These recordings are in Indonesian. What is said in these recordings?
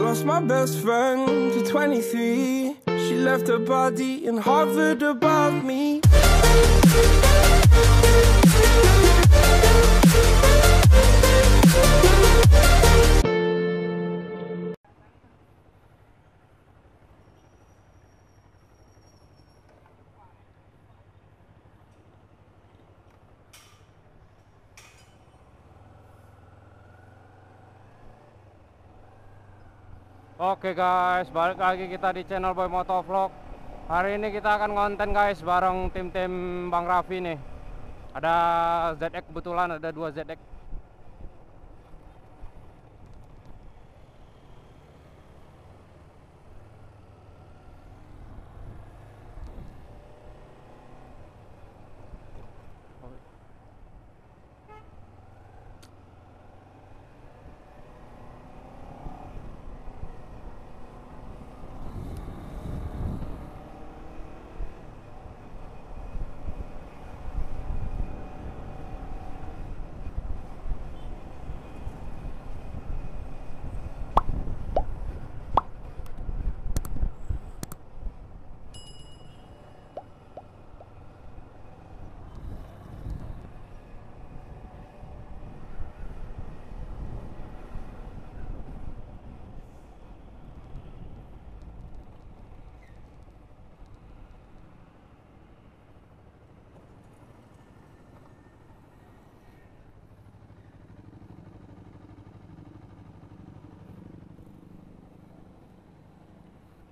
lost my best friend to 23. She left her body and hovered above me. Oke guys, balik lagi kita di channel Boy Motovlog. Hari ini kita akan konten guys bareng tim-tim Bang Raffi nih. Ada ZX, kebetulan ada 2 ZX.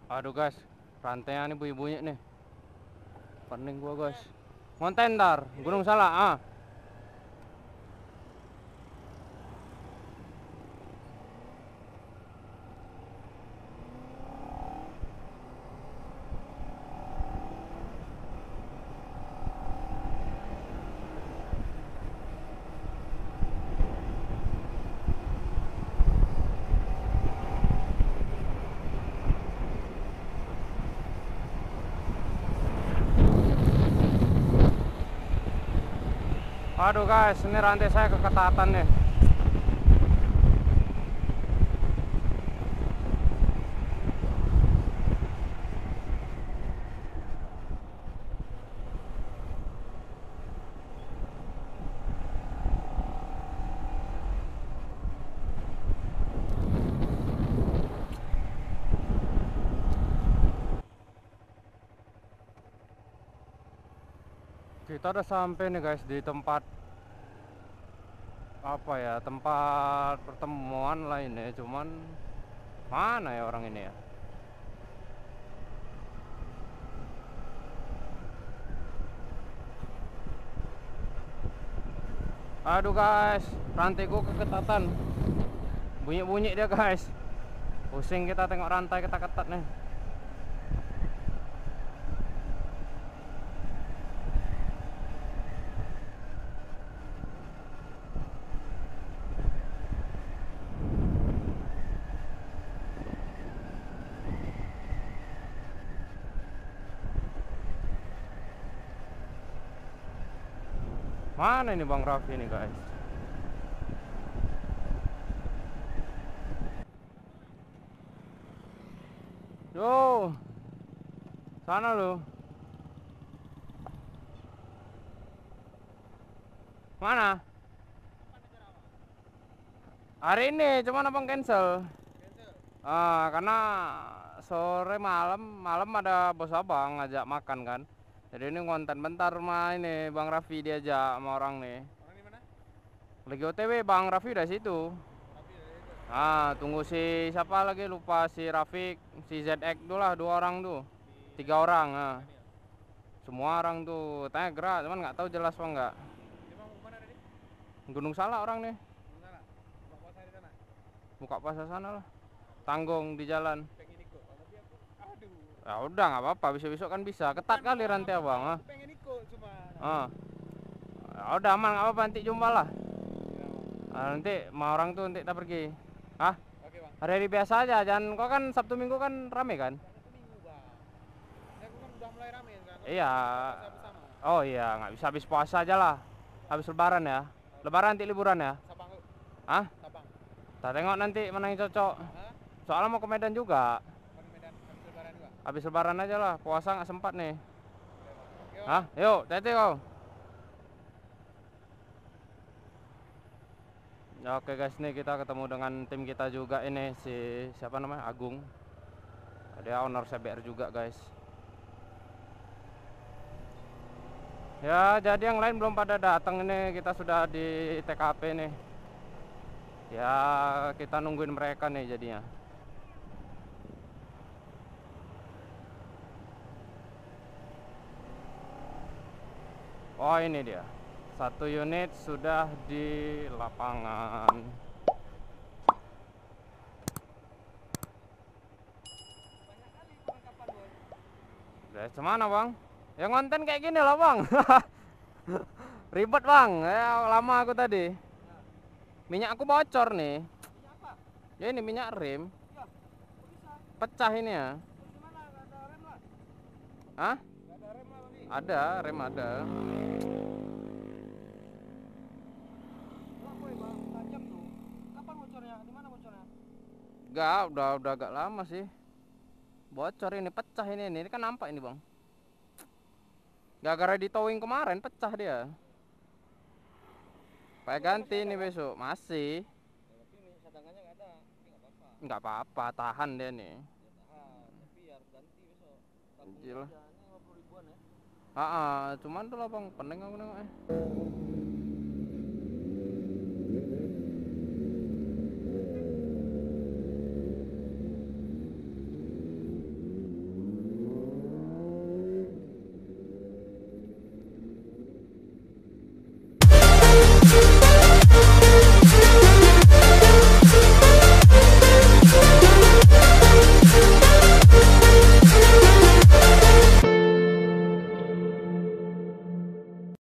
Aduh guys, rantainya nih bunyi-bunyi nih. Pening gua guys. Ngonten ntar, Gunung Salak ah. Aduh guys, ini rantai saya keketatan nih. Kita udah sampai nih guys di tempat apa ya, tempat pertemuan lainnya, cuman mana ya orang ini ya. Aduh guys, rantaiku keketatan, bunyi-bunyi dia guys. Pusing kita tengok rantai kita ketat nih. Mana ini Bang Raffi ini guys? Yo, sana lu. Mana? Hari ini cuman abang cancel. Karena sore malam ada bos abang ngajak makan kan. Jadi ini konten bentar mah ini Bang Raffi diajak sama orang nih. Orang di mana? Lagi OTW Bang Raffi udah situ. Tunggu si siapa lagi lupa, si Rafiq, si ZX tuh lah, 2 orang tuh. 3 orang. Semua orang tuh tanya gerak, cuman nggak tahu jelas apa enggak. Dia mau kemana tadi? Gunung Salak orang nih. Gunung Salak. Buka puasa di sana. Buka puasa sana lah. Tanggung di jalan. Pengen ikut. Tapi aku, aduh. Ya udah nggak apa-apa, besok-besok kan bisa. Ketat kali rantai abang. Aku pengen ikut cuma. Ya udah aman, nggak apa-apa, nanti jumpa lah. Nanti mau orang tuh nanti kita pergi. Oke bang. Hari-hari biasa aja, jangan. Kau kan Sabtu Minggu kan rame kan? Sabtu Minggu bang. Saya kan udah mulai rame kan. Iya. Puasa bersama. Oh iya, nggak bisa habis puasa aja lah. Habis lebaran ya. Lebaran nanti liburan ya. Sabang. Hah? Sabang. Kita tengok nanti mana yang cocok. Soalnya mau ke Medan juga. Kan Medan habis lebaran juga. Habis lebaran aja lah, puasa nggak sempat nih. Oke, Bang. Hah? Yuk, hati kau. Ya, oke guys, nih kita ketemu dengan tim kita juga ini, si siapa namanya, Agung. Dia owner CBR juga guys. Ya, jadi yang lain belum pada datang ini, kita sudah di TKP nih. Ya, kita nungguin mereka nih jadinya. Oh, ini dia. Satu unit sudah di lapangan. Udah, cemana bang? Yang konten kayak gini lah bang. Ribet bang, ya, lama aku tadi. Minyak aku bocor nih. Ya ini minyak rem. Pecah ini ya. Hah? Ada, rem ada. Enggak, udah agak lama sih. Bocor ini, pecah ini kan nampak ini bang. Gara-gara di towing kemarin pecah dia. Kayak ganti ini besok masih. Nggak apa-apa, tahan dia nih. Gila. Cuman tuh lah bang, pening aku nengoknya.